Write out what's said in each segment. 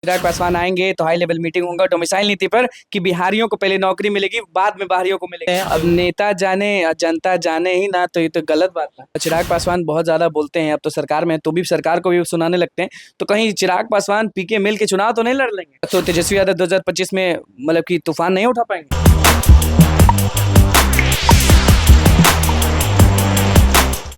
चिराग पासवान आएंगे तो high level meeting होगा डोमिसाइल नीति पर कि बिहारियों को पहले नौकरी मिलेगी बाद में बाहरियों को मिलेगी। अब नेता जाने जनता जाने ही ना, तो ये तो गलत बात है। चिराग पासवान बहुत ज्यादा बोलते हैं, अब तो सरकार में तो भी सरकार को भी सुनाने लगते हैं। तो कहीं चिराग पासवान पीके मिल के चुनाव तो नहीं लड़ लेंगे? तो तेजस्वी यादव 2025 में मतलब कि तूफान नहीं उठा पाएंगे?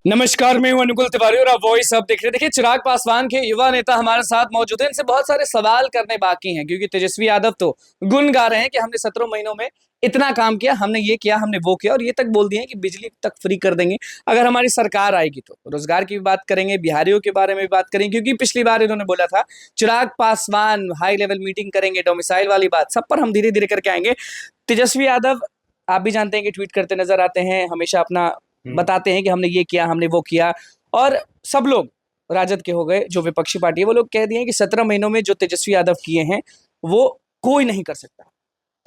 नमस्कार, मैं हूं अनुकुल तिवारी और आप वॉइस अब देख रहे हैं। देखिए, चिराग पासवान के युवा नेता हमारे साथ मौजूद हैं। इनसे बहुत सारे सवाल करने बाकी हैं, क्योंकि तेजस्वी यादव तो गुण गा रहे हैं कि हमने 17 महीनों में इतना काम किया, हमने ये किया, हमने वो किया, और ये तक बोल दिए हैं कि बिजली तक फ्री कर देंगे अगर हमारी सरकार आएगी तो। रोजगार की भी बात करेंगे, बिहारियों के बारे में भी बात करेंगे, क्योंकि पिछली बार इन्होंने बोला था Chirag Paswan high level meeting करेंगे, डोमिसाइल वाली बात, सब पर हम धीरे धीरे करके आएंगे। तेजस्वी यादव, आप भी जानते हैं कि ट्वीट करते नजर आते हैं, हमेशा अपना बताते हैं कि हमने ये किया, हमने वो किया, और सब लोग राजद के हो गए, जो विपक्षी पार्टी है, वो लोग कह दिए हैं कि 17 महीनों में जो तेजस्वी यादव किए हैं वो कोई नहीं कर सकता।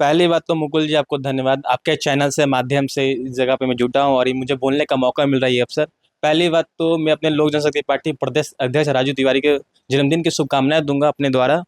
पहली बात तो मुकुल जी, आपको धन्यवाद। आपके चैनल से माध्यम से इस जगह पे मैं जुटा हूँ और ये मुझे बोलने का मौका मिल रहा है, ये अवसर। पहली बात तो मैं अपने लोक जनशक्ति पार्टी प्रदेश अध्यक्ष राजू तिवारी के जन्मदिन की शुभकामनाएं दूंगा अपने द्वारा।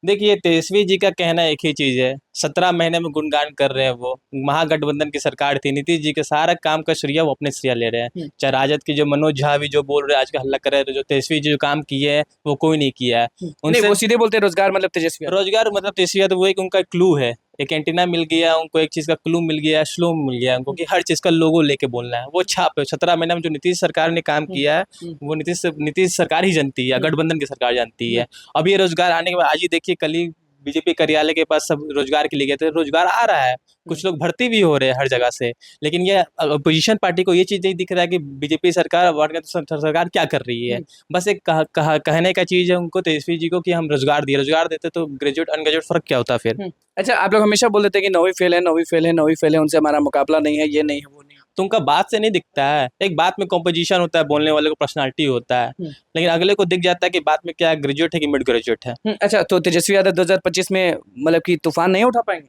देखिए, तेजस्वी जी का कहना एक ही चीज़ है, 17 महीने में गुणगान कर रहे हैं वो। महागठबंधन की सरकार थी, नीतीश जी के सारा काम का श्रेय वो अपने श्रेय ले रहे हैं। चाहे राजद के जो मनोज झा भी जो बोल रहे हैं, आज का हल्ला कर रहे हैं, तो जो तेजस्वी जी जो काम किए हैं वो कोई नहीं किया है नहीं, वो सीधे बोलते हैं रोजगार मतलब तेजस्वी यादव। रोजगार मतलब तेजस्वी तो वो एक उनका क्लू है, एक एंटीना मिल गया उनको, एक चीज का क्लू मिल गया, स्लो मिल गया उनको कि हर चीज का लोगो लेके बोलना है। वो छाप है 17 महीने में जो नीतीश सरकार ने काम किया है वो नीतीश सरकार ही जानती है, गठबंधन की सरकार जानती है। अब ये रोजगार आने के बाद आज ही देखिए, कल ही बीजेपी कार्यालय के पास सब रोजगार के लिए गए थे, रोजगार आ रहा है, कुछ लोग भर्ती भी हो रहे हैं हर जगह से। लेकिन ये अपोजिशन पार्टी को ये चीज नहीं दिख रहा है कि बीजेपी सरकार सरकार क्या कर रही है। बस एक कहने का चीज है उनको, तेजस्वी जी को, कि हम रोजगार देते तो ग्रेजुएट अनग्रेजुएट फर्क क्या होता फिर। अच्छा, आप लोग हमेशा बोल देते हैं कि नौवीं फेल है, नौवीं फेल है, नौवीं फेल है, उनसे हमारा मुकाबला नहीं है, ये नहीं है, वो नहीं है। तो उनका बात से नहीं दिखता है, एक बात में कॉम्पोजिशन होता है, बोलने वाले को पर्सनालिटी होता है, लेकिन अगले को दिख जाता है कि बात में क्या ग्रेजुएट है कि मिड ग्रेजुएट है। अच्छा, तो तेजस्वी यादव 2025 में मतलब कि तूफान नहीं उठा पाएंगे?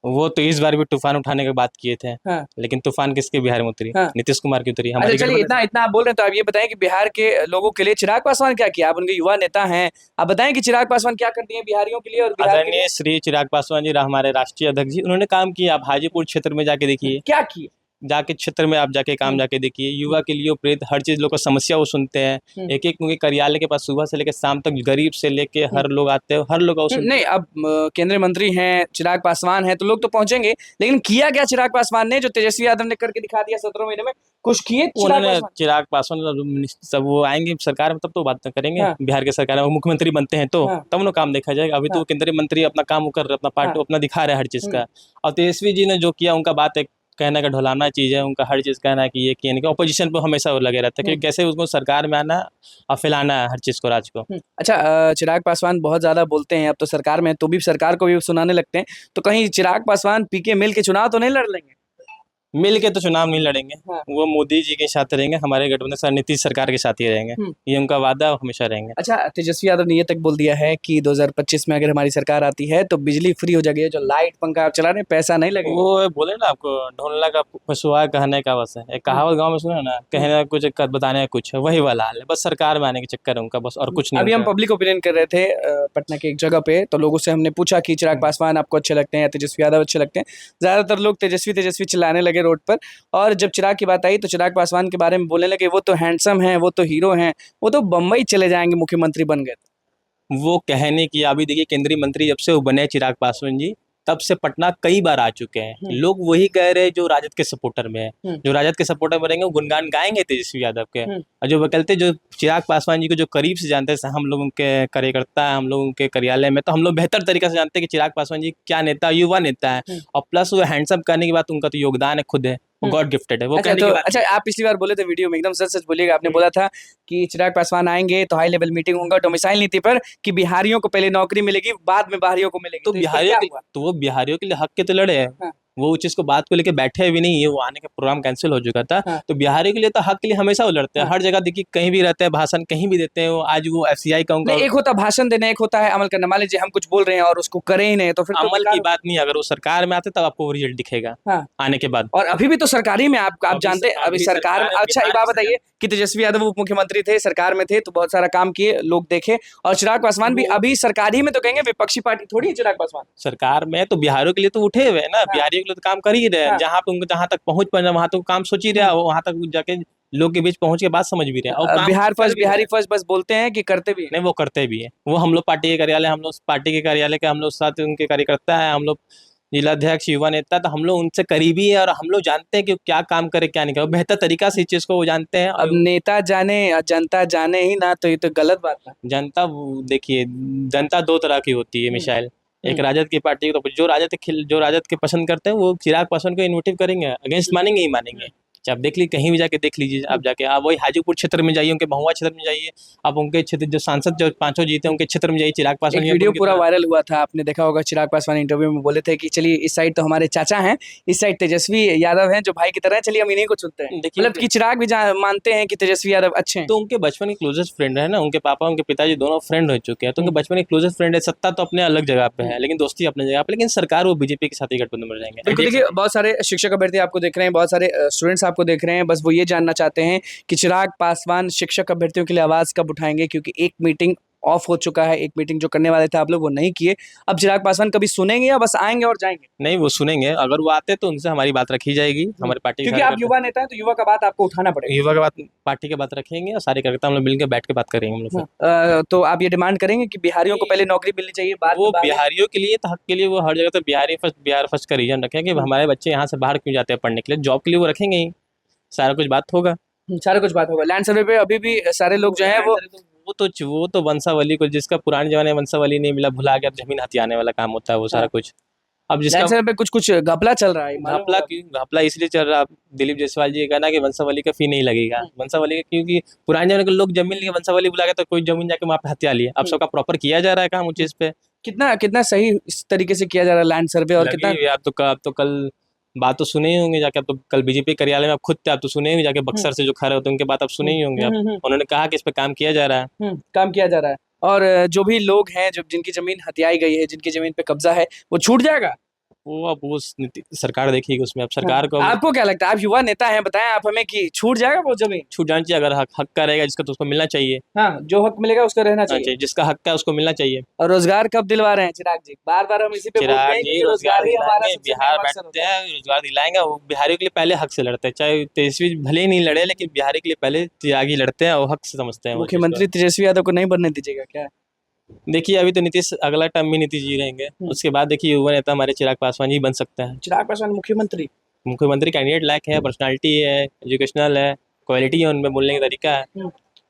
वो तो इस बार भी तूफान उठाने की बात किए थे। हाँ। लेकिन तूफान किसके बिहार में उतरी? हाँ। नीतीश कुमार की उतरी। अच्छा, हमारी चलिए, इतना इतना आप बोल रहे हैं तो आप ये बताएं कि बिहार के लोगों के लिए चिराग पासवान क्या किया? आप उनके युवा नेता हैं, आप बताएं कि चिराग पासवान क्या कर दिए बिहारियों के लिए और बिहार के लिए? आदरणीय श्री चिराग पासवान जी, हमारे राष्ट्रीय अध्यक्ष जी, उन्होंने काम किया। आप हाजीपुर क्षेत्र में जाके देखिए, क्या किए? जाके क्षेत्र में आप जाके काम जाके देखिए, युवा के लिए प्रेरित हर चीज लोग को समस्या वो सुनते हैं। एक एक उनके कार्यालय के पास सुबह से लेकर शाम तक गरीब से लेके हर लोग आते हैं, हर लोग नहीं, अब केंद्रीय मंत्री हैं, चिराग पासवान हैं, तो लोग तो पहुंचेंगे, लेकिन किया क्या चिराग पासवान ने जो तेजस्वी यादव ने करके दिखा दिया 17 महीने में? कुछ किए चिराग पासवान सब वो आएंगे सरकार में तब तो बात करेंगे। हाँ। बिहार के सरकार में मुख्यमंत्री बनते हैं तो तब ना काम देखा जाएगा। अभी तो केंद्रीय मंत्री अपना काम कर रहे, अपना पार्टी अपना दिखा रहे हैं हर चीज का। और तेजस्वी जी ने जो किया, उनका बात एक कहने का ढोलाना चीज है, उनका हर चीज कहना है कि ये किया नहीं। ऑपोजिशन पे हमेशा वो लगे रहते हैं कि कैसे उसको सरकार में आना और फैलाना है हर चीज को, राज को। अच्छा, चिराग पासवान बहुत ज्यादा बोलते हैं, अब तो सरकार में तो भी सरकार को भी सुनाने लगते हैं। तो कहीं चिराग पासवान पीके मिल के चुनाव तो नहीं लड़ लेंगे? मिल के तो चुनाव नहीं लड़ेंगे। हाँ। वो मोदी जी के साथ रहेंगे, हमारे गठबंधन नीतीश सरकार के साथ ही रहेंगे। ये उनका वादा हमेशा रहेंगे। अच्छा, तेजस्वी यादव ने ये तक बोल दिया है कि 2025 में अगर हमारी सरकार आती है तो बिजली फ्री हो जाएगी, जो लाइट पंखा आप चला रहे हैं पैसा नहीं लगेगा। वो बोले ना, आपको ढोलना का पशुआ कहने का बस है, एक कहावत गांव में सुना ना, कहने कुछ बताने का कुछ है, वही वाला हाल है। बस सरकार में आने के चक्कर है उनका, बस और कुछ नहीं। अभी हम पब्लिक ओपिनियन कर रहे थे पटना के एक जगह पे, तो लोगों से हमने पूछा कि चिराग पासवान आपको अच्छे लगते हैं या तेजस्वी यादव अच्छे लगते हैं? ज्यादातर लोग तेजस्वी तेजस्वी चिल्लाने लगे रोड पर, और जब चिराग की बात आई तो चिराग पासवान के बारे में बोलने लगे, वो तो हैंडसम हैं, वो तो हीरो हैं, वो तो बम्बई चले जाएंगे मुख्यमंत्री बन गए। वो कहने की, अभी देखिए केंद्रीय मंत्री जब से वो बने चिराग पासवान जी, तब से पटना कई बार आ चुके हैं। लोग वही कह रहे हैं जो राजद के सपोर्टर में है, जो राजद के सपोर्टर बनेंगे वो गुणगान गाएंगे तेजस्वी यादव के। और जो वकीलते जो चिराग पासवान जी को जो करीब से जानते हैं, हम लोग उनके कार्यकर्ता हैं, हम लोग उनके कार्यालय में, तो हम लोग बेहतर तरीके से जानते हैं कि चिराग पासवान जी क्या नेता, युवा नेता है। और प्लस वो हैंडसम करने की बात, उनका तो योगदान है खुद है, गॉड गिफ्टेड है वो। अच्छा, अच्छा, आप पिछली बार बोले थे वीडियो में, एकदम सच सच बोलिएगा, आपने बोला था कि चिराग पासवान आएंगे तो हाई लेवल मीटिंग होगा डोमिसाइल नीति पर कि बिहारियों को पहले नौकरी मिलेगी बाद में बाहरियों को मिलेगी। तो वो बिहारियों के लिए हक के तो लड़े हैं। वो उस चीज को बात को लेके बैठे भी नहीं है, वो आने का प्रोग्राम कैंसिल हो चुका था। हाँ। तो बिहारियों के लिए तो हक के लिए हमेशा वो लड़ते हैं, हाँ। हर जगह देखिए कहीं भी रहते हैं, भाषण कहीं भी देते हैं। वो आज वो FCI का उनका नहीं, एक होता है भाषण देना, एक होता है अमल करना। मान लीजिए हम कुछ बोल रहे हैं और उसको करें ही नहीं, तो फिर तो अमल बेकार की हो बात नहीं, अगर वो सरकार में आते तब आपको वो रिजल्ट दिखेगा हाँ। आने के बाद। और अभी भी तो सरकारी में आप अभी जानते हैं, अभी अभी सरकार में। सरकार है, अच्छा, एक बिहार बात की बताइए कि तेजस्वी यादव उप मुख्यमंत्री थे, सरकार में थे, तो बहुत सारा काम किए, लोग देखे। और चिराग पासवान भी वो- अभी सरकारी में, तो कहेंगे विपक्षी पार्टी थोड़ी है चिराग पासवान। सरकार में तो बिहारियों के लिए तो उठे हुए हैं ना, बिहारियों के लिए तो काम कर ही रहे हैं। हाँ। जहाँ पे उनको जहाँ तक पहुंच पाना वहां तो काम सोच ही रहा है, वहां तक जाके लोग के बीच पहुंच के बात समझ भी रहे हैं और काम बिहार कर फर्स्ट, भी रहे बिहारी हैं। फर्स्ट बस बोलते हैं कि करते भी हैं। नहीं, वो करते भी है। वो हम लोग पार्टी के कार्यालय, हम लोग पार्टी के कार्यालय के हम लोग साथ उनके कार्यकर्ता है, हम लोग जिलाध्यक्ष, युवा नेता, तो हम लोग उनसे करीबी है और हम लोग जानते हैं कि वो क्या काम करे क्या नहीं करे। वो बेहतर तरीका से इस चीज को वो जानते हैं। अब और नेता जाने जनता जाने ही ना, तो ये तो गलत बात है। जनता देखिए, जनता दो तरह की होती है मिसाइल। एक राजद की पार्टी तो जो राजद के पसंद करते हैं वो चिराग पासवान को इन्वेटिव करेंगे, अगेंस्ट मानेंगे ही मानेंगे। आप देख लीजिए, कहीं भी जाके देख लीजिए, आप जाके आप वही हाजीपुर क्षेत्र में जाइए, उनके महुआ क्षेत्र में जाइए, आप उनके क्षेत्र जो सांसद जो 5 जीते हैं उनके क्षेत्र में जाइए, चिराग पासवान एक यहाँ पे वीडियो उनकी पूरा तरह- वायरल हुआ था, आपने देखा होगा। चिराग पासवान इंटरव्यू में बोले थे कि चलिए इस साइड तो हमारे चाचा हैं, इस साइड तेजस्वी यादव हैं जो भाई की तरह हैं, चलिए हम इन्हीं को चुनते हैं। देखिए मतलब कि चिराग भी मानते हैं कि तेजस्वी यादव अच्छे हैं। तो उनके बचपन के क्लोजेस्ट फ्रेंड है ना, उनके पापा उनके पिताजी दोनों फ्रेंड हो चुके हैं, तो उनके बचपन के क्लोजेस्ट फ्रेंड है। सत्ता तो अपने अलग जगह पे है, लेकिन दोस्ती अपने जगह पे, लेकिन सरकार वो बीजेपी के साथ ही गठबंधन में रहेंगे। बिल्कुल, देखिए बहुत सारे शिक्षक अभ्यर्थी आपको देख रहे हैं, बहुत सारे स्टूडेंट्स आपको देख रहे हैं, बस वो ये जानना चाहते हैं कि चिराग पासवान शिक्षक अभ्यर्थियों के लिए आवाज कब उठाएंगे, क्योंकि एक मीटिंग ऑफ हो चुका है, एक मीटिंग जो करने वाले थे आप लोग वो नहीं किए। अब चिराग पासवान कभी सुनेंगे या बस आएंगे और जाएंगे? नहीं, वो सुनेंगे, अगर वो आते तो उनसे हमारी बात रखी जाएगी, हमारे पार्टी के क्योंकि आप कार्यकर्ता- युवा नेता हैं, तो युवा का बात आपको उठाना पड़ेगा। युवा के बात, पार्टी के बात रखेंगे और सारे कार्यकर्ता हम लोग मिलकर बैठ के बात करेंगे हम लोग फिर। तो आप ये डिमांड करेंगे कि बिहारियों को पहले नौकरी मिलनी चाहिए, बाद वो में बाहर- बिहारियों के लिए तो हक के लिए वो हर जगह तो बिहार फर्स्ट का रीजन रखें कि हमारे बच्चे यहाँ से बाहर क्यों जाते हैं पढ़ने के लिए, जॉब के लिए वो रखेंगे ही, सारा कुछ बात होगा। सारा कुछ बात होगा। लैंड सर्वे पे अभी भी सारे लोग जो है वो तो वंशावली को, जिसका पुराने जमाने में वंशावली नहीं मिला, भुला गया, जमीन हथियाने वाला काम होता है वो सारा कुछ। अब जिसका लैंड सर्वे पे कुछ घपला चल रहा है, मालूम घपला होगा। क्यों, घपला इसलिए चल रहा है, दिलीप जायसवाल जी का कहना कि वंशावली का फी नहीं लगेगा। वंशावली का क्योंकि पुराने जमाने के लोग जमीन लिए वंशावली बुला के तो कोई जमीन जाके वहाँ पे हत्या लिए। अब सबका प्रॉपर किया जा रहा है काम उस चीज पे। कितना कितना सही इस तरीके से किया जा रहा है लैंड सर्वे, और कितना लगी हुई है। आप तो कल बात तो सुने ही होंगे जाके, आप तो कल बीजेपी कार्यालय में आप खुद थे, आप तो सुने ही होंगे जाके, बक्सर से जो खड़े होते हैं उनके बात आप सुने ही होंगे। आप उन्होंने कहा कि इस पे काम किया जा रहा है। काम किया जा रहा है। और जो भी लोग हैं जो जिनकी जमीन हथियाई गई है, जिनकी जमीन पे कब्जा है, वो छूट जाएगा। वो अब वो सरकार देखेगी उसमें। अब सरकार को आपको क्या लगता है, आप युवा नेता हैं, बताएं आप हमें कि छूट जाएगा वो जमीन? छूट जानी चाहिए, अगर हक का रहेगा जिसका तो उसको मिलना चाहिए। हाँ, जो हक मिलेगा उसका रहना चाहिए। चाहिए, जिसका हक है उसको मिलना चाहिए। और रोजगार कब दिलवा रहे हैं चिराग जी? बार बार हम इसी पे बोलते चिराग हैं जी कि रोजगार ही हमारा दिलाएंगे, सबसे बिहार बड़ा मकसद बैठते होता है। हैं, रोजगार दिलाएंगे। वो बिहारियों के लिए पहले हक से लड़ते हैं, चाहे तेजस्वी भले ही नहीं लड़े, लेकिन बिहारी के लिए पहले चिराग ही लड़ते हैं और हक से समझते हैं वो चीज़ को। मुख्यमंत्री तेजस्वी यादव को नहीं बनने दीजिएगा क्या? देखिए, अभी तो नीतीश अगला टर्म में नीतीश जी रहेंगे, उसके बाद देखिए युवा नेता हमारे चिराग पासवान जी बन सकते हैं। चिराग पासवान मुख्यमंत्री? मुख्यमंत्री कैंडिडेट लायक है, पर्सनालिटी है, एजुकेशनल है, क्वालिटी है, उनमें बोलने का तरीका है,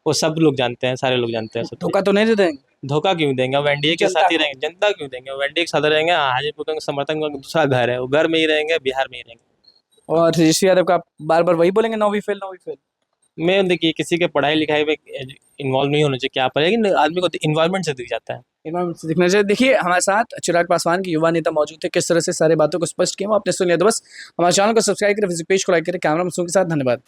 वो सब लोग जानते हैं, सारे लोग जानते हैं। सब धोखा तो नहीं दे देंगे? धोखा क्यों देंगे, वो एनडीए के जनता साथ ही को। रहेंगे। जनता क्यों देंगे, वो एनडीए के साथ रहेंगे। हाजीपुर का समर्थन का दूसरा घर है, वो घर में ही रहेंगे, बिहार में ही रहेंगे। और तेजस्वी यादव का बार बार वही बोलेंगे, नौवीं फेल नौवीं फेल। मैं देखिए किसी के पढ़ाई लिखाई में इन्वॉल्व नहीं होना चाहिए, क्या पर, लेकिन आदमी को इन्वायरमेंट से दिख जाता है। इन्वायरमेंट से दिखना चाहिए। देखिए हमारे साथ चिराग पासवान के युवा नेता मौजूद थे, किस तरह से सारे बातों को स्पष्ट किया वो आपने सुन लिया। तो बस हमारे चैनल को सब्सक्राइब करें, फेसबुक पेज को लाइक करें। कैमरा में के साथ धन्यवाद।